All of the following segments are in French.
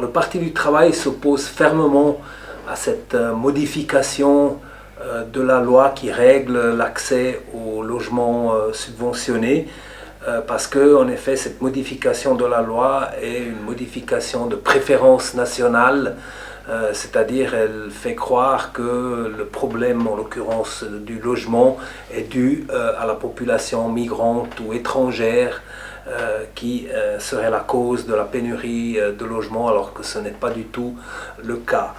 le Parti du travail s'oppose fermement à cette modification de la loi qui règle l'accès au logement subventionné, parce que, en effet, cette modification de la loi est une modification de préférence nationale, c'est-à-dire elle fait croire que le problème, en l'occurrence du logement, est dû à la population migrante ou étrangère qui serait la cause de la pénurie de logements, alors que ce n'est pas du tout le cas.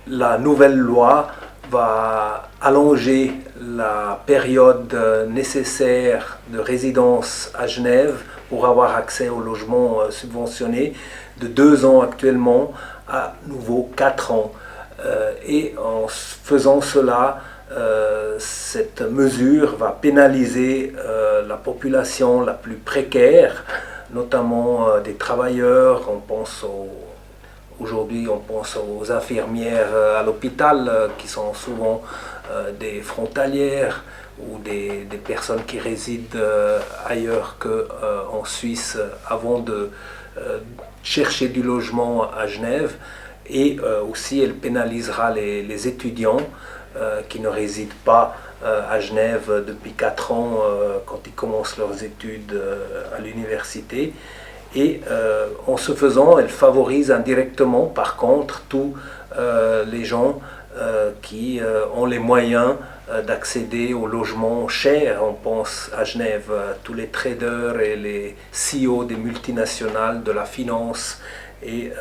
La nouvelle loi va allonger la période nécessaire de résidence à Genève pour avoir accès au logement subventionné de 2 ans actuellement à nouveau 4 ans. Et en faisant cela, cette mesure va pénaliser la population la plus précaire, notamment des travailleurs. Aujourd'hui, on pense aux infirmières à l'hôpital qui sont souvent des frontalières ou des personnes qui résident ailleurs qu'en Suisse avant de chercher du logement à Genève. Et aussi, elle pénalisera les étudiants qui ne résident pas à Genève depuis 4 ans quand ils commencent leurs études à l'université. Et en ce faisant, elle favorise indirectement, par contre, tous les gens qui ont les moyens d'accéder au logement cher. On pense à Genève, tous les traders et les CEO des multinationales de la finance et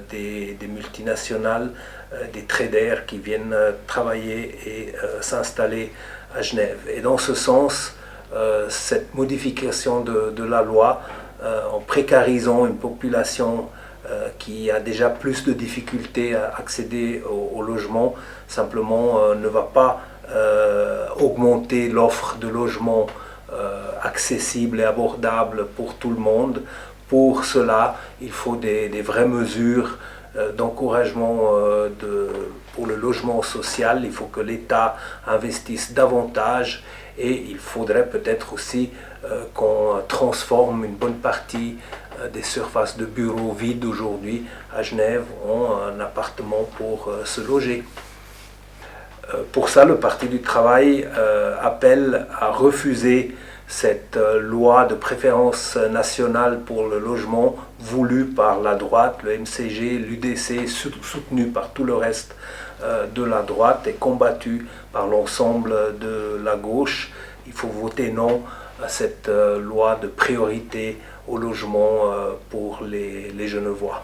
des multinationales, des traders qui viennent travailler et s'installer à Genève. Et dans ce sens, cette modification de la loi, en précarisant une population qui a déjà plus de difficultés à accéder au logement, simplement ne va pas augmenter l'offre de logements accessible et abordable pour tout le monde. Pour cela, il faut des vraies mesures d'encouragement pour le logement social. Il faut que l'État investisse davantage et il faudrait peut-être aussi qu'on transforme une bonne partie des surfaces de bureaux vides aujourd'hui à Genève en un appartement pour se loger. Pour ça, le Parti du travail appelle à refuser cette loi de préférence nationale pour le logement voulue par la droite, le MCG, l'UDC, soutenue par tout le reste de la droite et combattue par l'ensemble de la gauche. Il faut voter non à cette loi de priorité au logement pour les Genevois.